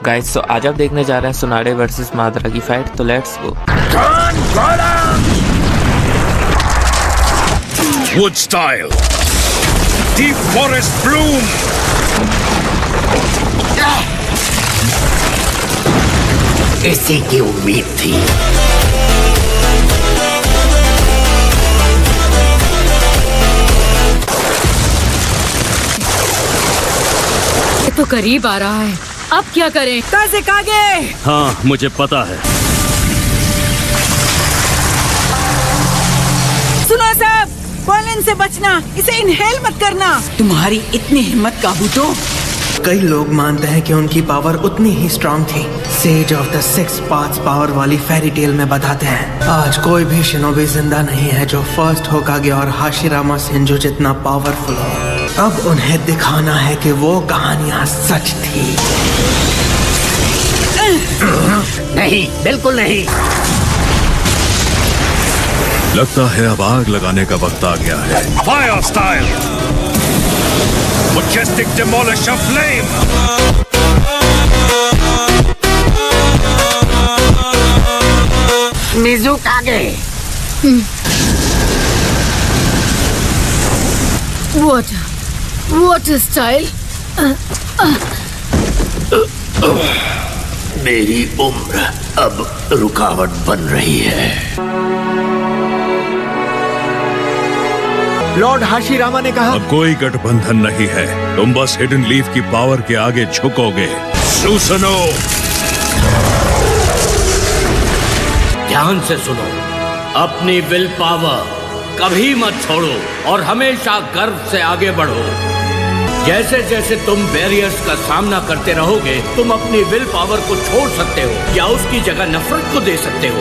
Guys तो आज आप देखने जा रहे हैं सुनाडे वर्सेस माद्रा की फाइट, तो let's go. Wood style, deep forest bloom. इसी की उम्मीद थी। ये तो करीब आ रहा है, अब क्या करें? काज़ेकागे! हाँ, मुझे पता है। सुनो सब, पॉलन से बचना, इसे इनहेल मत करना। तुम्हारी इतनी हिम्मत काबू तो। कई लोग मानते हैं कि उनकी पावर उतनी ही स्ट्रांग थी। Sage of the six paths power वाली फेरी टेल में बताते हैं आज कोई भी शिनोबी जिंदा नहीं है जो फर्स्ट होकागे और हाशिरामा सेंजो जितना पावरफुल हो। अब उन्हें दिखाना है कि वो कहानियां सच थी। नहीं, बिल्कुल नहीं। लगता है अब आग लगाने का वक्त आ गया है। Fire style, majestic demolish of flame. मिज़ुकागे। What a style! मेरी उम्र अब रुकावट बन रही है। लॉर्ड हाशिरामा ने कहा, अब कोई गठबंधन नहीं है, तुम बस हिडन लीफ की पावर के आगे झुकोगे। सुसनो, ध्यान से सुनो, अपनी विल पावर कभी मत छोड़ो और हमेशा गर्व से आगे बढ़ो। जैसे जैसे तुम बैरियर्स का सामना करते रहोगे, तुम अपनी विल पावर को छोड़ सकते हो या उसकी जगह नफरत को दे सकते हो।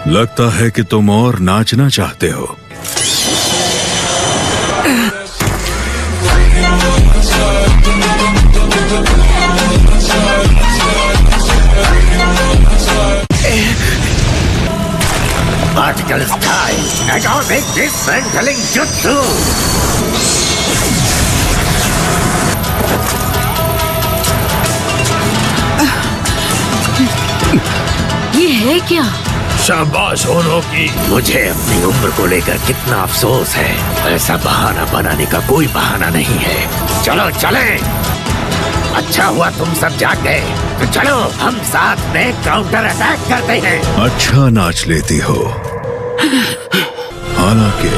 लगता है कि तुम और नाचना चाहते हो। Particle style, atomic dismantling jutsu. ये है क्या? शाबाश होनो की। मुझे अपनी उम्र को लेकर कितना अफसोस है। ऐसा बहाना बनाने का कोई बहाना नहीं है। चलो चलें। अच्छा हुआ तुम सब जाग गए, तो चलो हम साथ में काउंटर अटैक करते हैं। अच्छा नाच लेती हो, हालांकि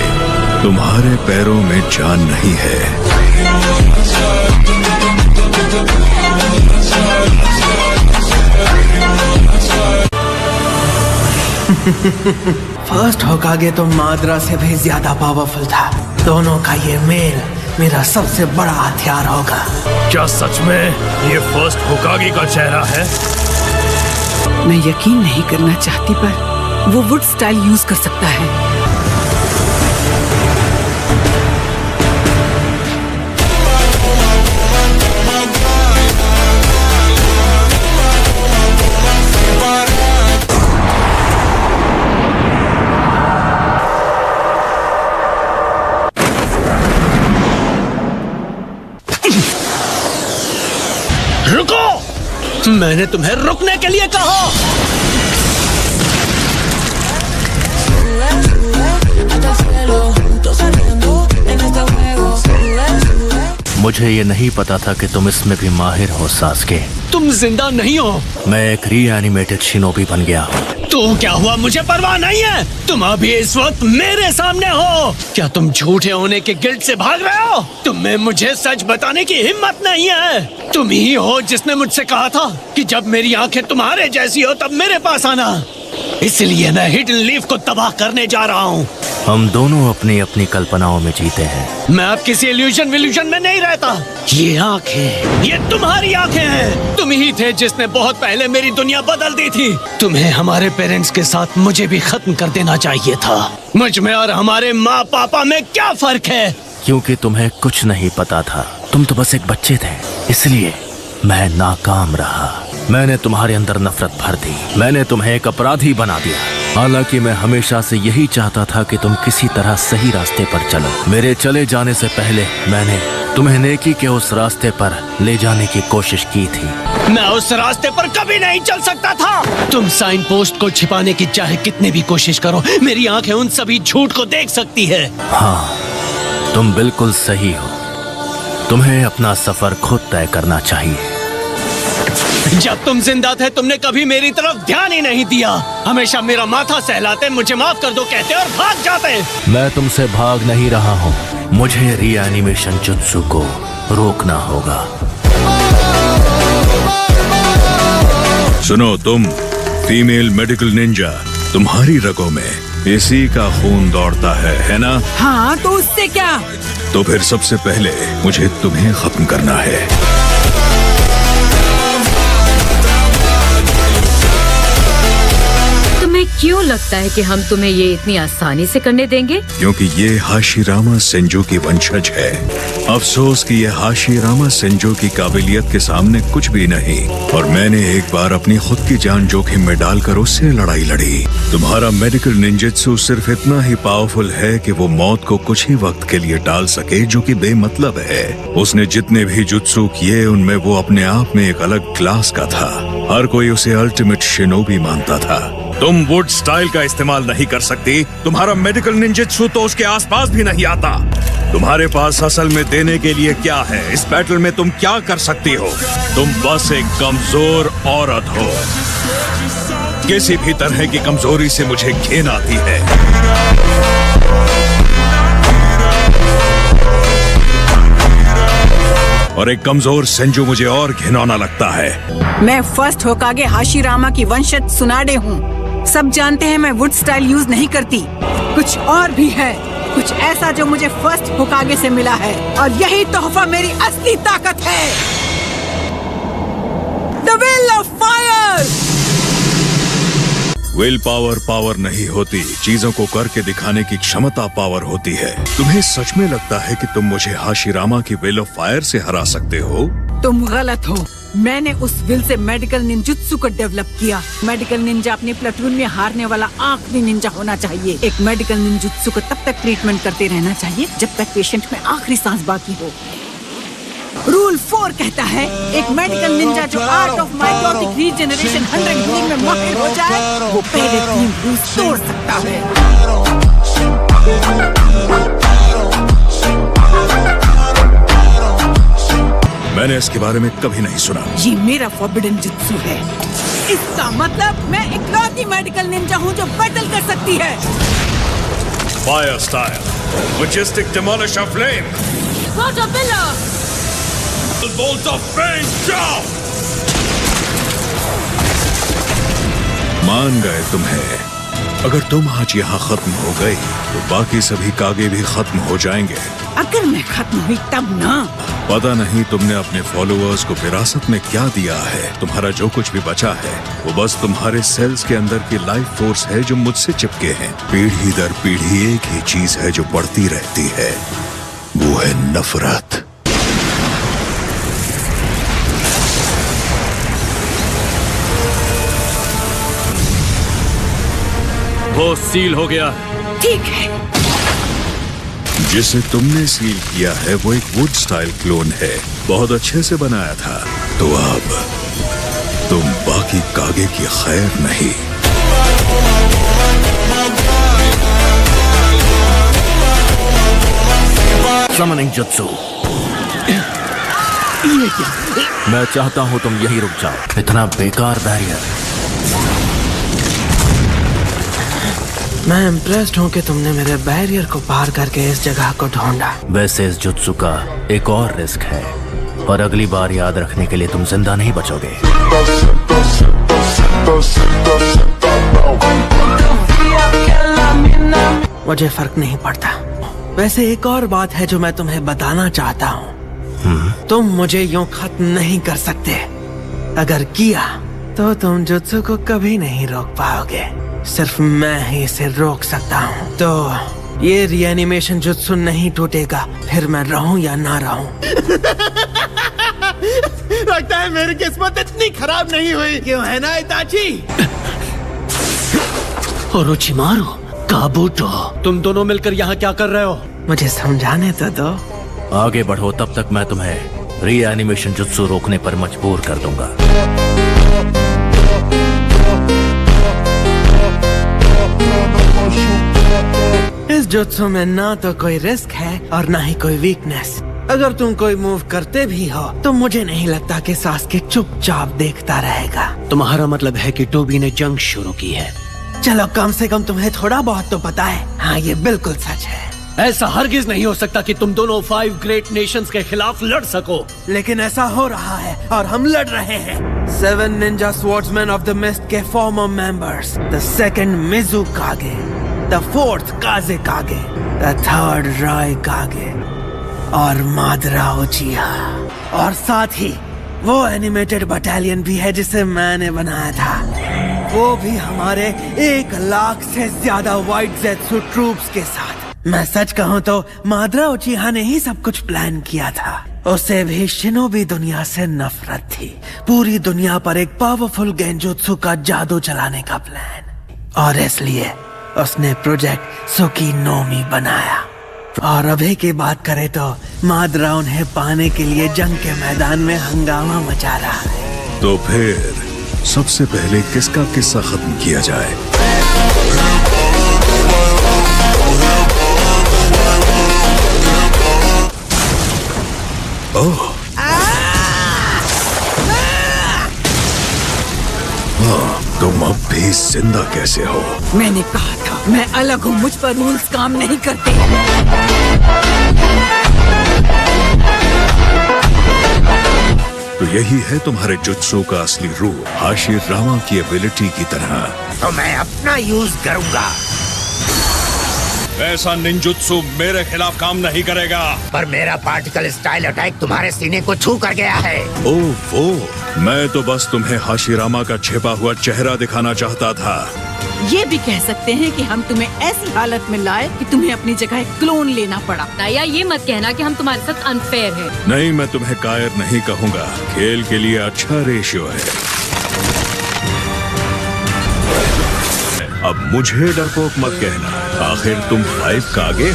तुम्हारे पैरों में जान नहीं है। फर्स्ट होकागे तो माद्रा से भी ज्यादा पावरफुल था। दोनों का ये मेल मेरा सबसे बड़ा हथियार होगा। क्या सच में ये फर्स्ट होकागे का चेहरा है? मैं यकीन नहीं करना चाहती, पर वो वुड स्टाइल यूज कर सकता है। रुको! मैंने तुम्हें रुकने के लिए कहा। मुझे ये नहीं पता था कि तुम इसमें भी माहिर हो सास्के। तुम जिंदा नहीं हो। मैं एक रीएनिमेटेड शिनोबी बन गया हूँ। तो क्या हुआ, मुझे परवाह नहीं है। तुम अभी इस वक्त मेरे सामने हो। क्या तुम झूठे होने के गिल्ट से भाग रहे हो? तुम्हें मुझे सच बताने की हिम्मत नहीं है। तुम ही हो जिसने मुझसे कहा था कि जब मेरी आंखें तुम्हारे जैसी हो तब मेरे पास आना। इसलिए मैं हिडन लीफ को तबाह करने जा रहा हूँ। हम दोनों अपनी अपनी कल्पनाओं में जीते हैं। मैं अब किसी इल्यूजन में नहीं रहता। ये आंखें, ये तुम्हारी आंखें हैं। तुम ही थे जिसने बहुत पहले मेरी दुनिया बदल दी थी। तुम्हें हमारे पेरेंट्स के साथ मुझे भी खत्म कर देना चाहिए था। मुझ में और हमारे माँ पापा में क्या फर्क है? क्योंकि तुम्हें कुछ नहीं पता था। तुम तो बस एक बच्चे थे, इसलिए मैं नाकाम रहा। मैंने तुम्हारे अंदर नफरत भर दी। मैंने तुम्हें एक अपराधी बना दिया। हालांकि मैं हमेशा से यही चाहता था कि तुम किसी तरह सही रास्ते पर चलो। मेरे चले जाने से पहले मैंने तुम्हें नेकी के उस रास्ते पर ले जाने की कोशिश की थी। मैं उस रास्ते पर कभी नहीं चल सकता था। तुम साइन पोस्ट को छिपाने की चाहे कितने भी कोशिश करो, मेरी आंखें उन सभी झूठ को देख सकती है। हाँ, तुम बिल्कुल सही हो। तुम्हें अपना सफर खुद तय करना चाहिए। जब तुम जिंदा थे तुमने कभी मेरी तरफ ध्यान ही नहीं दिया। हमेशा मेरा माथा सहलाते, मुझे माफ कर दो कहते और भाग जाते। मैं तुमसे भाग नहीं रहा हूँ। मुझे रीएनिमेशन जुत्सु को रोकना होगा। सुनो तुम, फीमेल मेडिकल निंजा, तुम्हारी रगों में इसी का खून दौड़ता है ना? हाँ, तो उससे क्या? तो फिर सबसे पहले मुझे तुम्हें खत्म करना है। तुम्हें क्यों लगता है कि हम तुम्हें ये इतनी आसानी से करने देंगे? क्योंकि ये हाशिरामा सेंजो की वंशज है। अफसोस कि ये हाशिरामा सेंजो की काबिलियत के सामने कुछ भी नहीं, और मैंने एक बार अपनी खुद की जान जोखिम में डालकर उससे लड़ाई लड़ी। तुम्हारा मेडिकल निंजेत्सु सिर्फ इतना ही पावरफुल है कि वो मौत को कुछ ही वक्त के लिए टाल सके, जो कि बेमतलब है। उसने जितने भी जुत्सु किए उनमें वो अपने आप में एक अलग क्लास का था। हर कोई उसे अल्टीमेट शिनोबी मानता था। तुम वुड स्टाइल का इस्तेमाल नहीं कर सकती। तुम्हारा मेडिकल निंजेत्सु तो उसके आसपास भी नहीं आता। तुम्हारे पास असल में देने के लिए क्या है? इस बैटल में तुम क्या कर सकती हो? तुम बस एक कमजोर औरत हो। किसी भी तरह की कमजोरी से मुझे घिन आती है। और एक कमजोर सेंजो मुझे और घिनौना लगता है। मैं फर्स्ट होकागे हाशिरामा की वंशज सुनाडे हूँ। सब जानते हैं मैं वुड स्टाइल यूज नहीं करती। कुछ और भी है, कुछ ऐसा जो मुझे फर्स्ट होकागे से मिला है, और यही तोहफा मेरी असली ताकत है। The will of fire. Will power power नहीं होती, चीजों को करके दिखाने की क्षमता पावर होती है। तुम्हें सच में लगता है कि तुम मुझे हाशिरामा की विल ऑफ फायर से हरा सकते हो? तुम गलत हो। मैंने उस विल से मेडिकल निंजुत्सु को डेवलप किया। मेडिकल निंजा अपने प्लेटून में हारने वाला आखिरी निंजा होना चाहिए। एक मेडिकल निंजुत्सु को तब तक ट्रीटमेंट करते रहना चाहिए जब तक पेशेंट में आखिरी सांस बाकी हो। रूल 4 कहता है एक मेडिकल निंजा जो art of mitotic regeneration 100 healing में माहिर हो जाए, वो पहले 3 रूल्स तोड़ सकता है। मैंने इसके बारे में कभी नहीं सुना। ये मेरा फॉरबिडन जुत्सु है। इसका मतलब मैं इकलौती मेडिकल निंजा हूँ जो बैटल कर सकती है। Fire style, majestic demolisher flame, bolt of fame, जाओ। मान गए तुम्हें। अगर तुम आज यहाँ खत्म हो गई तो बाकी सभी कागे भी खत्म हो जाएंगे। अगर मैं खत्म हुई तब ना। पता नहीं तुमने अपने फॉलोअर्स को विरासत में क्या दिया है। तुम्हारा जो कुछ भी बचा है वो बस तुम्हारे सेल्स के अंदर की लाइफ फोर्स है जो मुझसे चिपके हैं। पीढ़ी दर पीढ़ी एक ही चीज है जो बढ़ती रहती है, वो है नफरत। वो सील हो गया। ठीक है। जिसे तुमने सील किया है वो एक वुड स्टाइल क्लोन है, बहुत अच्छे से बनाया था। तो अब तुम बाकी कागे की खैर नहीं। Summoning jutsu. मैं चाहता हूँ तुम यही रुक जाओ। इतना बेकार बैरियर। मैं इम्प्रेस्ड हूँ कि तुमने मेरे बैरियर को पार करके इस जगह को ढूंढा। वैसे इस जुत्सु का एक और रिस्क है, और अगली बार याद रखने के लिए तुम जिंदा नहीं बचोगे। मुझे फर्क नहीं पड़ता। वैसे एक और बात है जो मैं तुम्हें बताना चाहता हूँ। तुम मुझे यूं खत्म नहीं कर सकते। अगर किया तो तुम जुत्सु को कभी नहीं रोक पाओगे। सिर्फ मैं ही इसे रोक सकता हूँ। तो ये रीएनिमेशन जुत्सु नहीं टूटेगा, फिर मैं रहूं या ना रहूं। लगता है मेरी किस्मत इतनी खराब नहीं हुई। क्यों है ना इताची? ओरोचिमारू, काबूटो, तुम दोनों मिलकर यहाँ क्या कर रहे हो? मुझे समझाने तो दो। आगे बढ़ो, तब तक मैं तुम्हें रीएनिमेशन जुत्सु रोकने पर मजबूर कर दूंगा। इस जुत्सु में ना तो कोई रिस्क है और ना ही कोई वीकनेस। अगर तुम कोई मूव करते भी हो तो मुझे नहीं लगता कि सास्के चुपचाप देखता रहेगा। तुम्हारा मतलब है कि टोबी ने जंग शुरू की है? चलो कम से कम तुम्हें थोड़ा बहुत तो पता है। हाँ, ये बिल्कुल सच है। ऐसा हरगिज नहीं हो सकता कि तुम दोनों 5 ग्रेट नेशंस के खिलाफ लड़ सको। लेकिन ऐसा हो रहा है और हम लड़ रहे हैं। 7 ninja swordsman of the mist के former members, the second Mizukage, the 4th काजे कागे, द 3rd राय कागे और मादरा उचिहा। और साथ ही वो एनिमेटेड बटालियन भी है जिसे मैंने बनाया था। वो भी हमारे 1 लाख से ज्यादा व्हाइट ज़ेत्सु ट्रूप्स के साथ। मैं सच कहूँ तो मादरा उचिहा ने ही सब कुछ प्लान किया था। उसे भी शिनोबी दुनिया से नफरत थी। पूरी दुनिया पर एक पावरफुल गेंजुत्सु का जादू चलाने का प्लान, और इसलिए उसने प्रोजेक्ट सुकीनोमी बनाया। और अभी की बात करें तो मादरा उन्हें पाने के लिए जंग के मैदान में हंगामा मचा रहा है। तो फिर सबसे पहले किसका किस्सा खत्म किया जाए? ओह, तुम अब भी जिंदा कैसे हो? मैंने कहा था मैं अलग हूँ, मुझ पर रूल्स काम नहीं करते। तो यही है तुम्हारे जुत्सु का असली रूप, हाशिरामा की एबिलिटी की तरह। तो मैं अपना यूज करूंगा। ऐसा निंजुत्सु मेरे खिलाफ काम नहीं करेगा। पर मेरा पार्टिकल स्टाइल अटैक तुम्हारे सीने को छू कर गया है। ओह वो, मैं तो बस तुम्हें हाशिरामा का छिपा हुआ चेहरा दिखाना चाहता था। ये भी कह सकते हैं कि हम तुम्हें ऐसी हालत में लाए कि तुम्हें अपनी जगह एक क्लोन लेना पड़ा। ताया, ये मत कहना कि हम तुम्हारे साथ अनफेयर हैं। नहीं, मैं तुम्हें कायर नहीं कहूँगा। खेल के लिए अच्छा रेशियो है। अब मुझे डरपोक मत कहना, आखिर तुम 5 का आगे।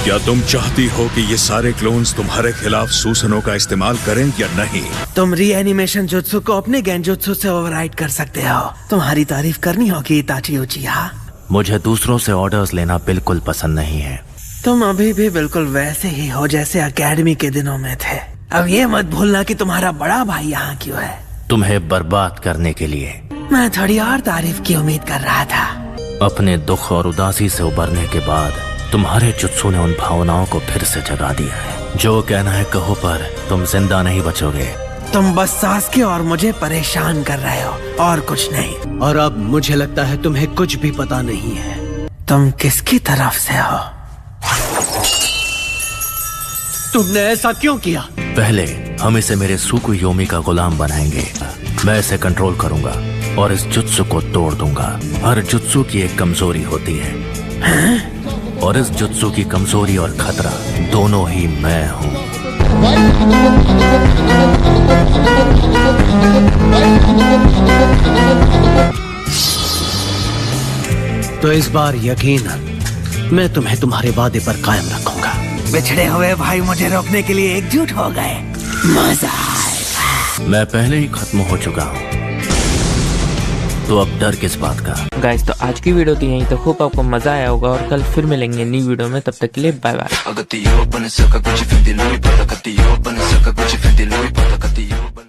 क्या तुम चाहती हो कि ये सारे क्लोन्स तुम्हारे खिलाफ सुसनो का इस्तेमाल करें या नहीं? तुम रीएनिमेशन जुत्सु को अपने गेंजुत्सु से ओवरराइड कर सकते हो। तुम्हारी तारीफ करनी होगी इताची उचिहा। मुझे दूसरों से ऑर्डर्स लेना बिल्कुल पसंद नहीं है। तुम अभी भी बिल्कुल वैसे ही हो जैसे एकेडमी के दिनों में थे। अब ये मत भूलना कि तुम्हारा बड़ा भाई यहाँ क्यों है। तुम्हें बर्बाद करने के लिए। मैं थोड़ी और तारीफ की उम्मीद कर रहा था। अपने दुख और उदासी से उबरने के बाद तुम्हारे जुत्सु ने उन भावनाओं को फिर से जगा दिया है। जो कहना है कहो, पर तुम जिंदा नहीं बचोगे। तुम बस सास्के और मुझे परेशान कर रहे हो और कुछ नहीं। और अब मुझे लगता है तुम्हें कुछ भी पता नहीं है। तुम किसकी तरफ से हो? तुमने ऐसा क्यों किया? पहले हम इसे मेरे सुकुयोमी का गुलाम बनाएंगे। मैं इसे कंट्रोल करूंगा और इस जुत्सु को तोड़ दूंगा। हर जुत्सु की एक कमजोरी होती है, और इस जुत्सु की कमजोरी और खतरा दोनों ही मैं हूँ। तो इस बार यकीनन मैं तुम्हें तुम्हारे वादे पर कायम रखूंगा। बिछड़े हुए भाई मुझे रोकने के लिए एकजुट हो गए। मजा आएगा। मैं पहले ही खत्म हो चुका हूँ, तो अब डर किस बात का? गाइस, तो आज की वीडियो तो यहीं तक। होप आपको मजा आया होगा और कल फिर मिलेंगे नई वीडियो में। तब तक के लिए बाय बाय।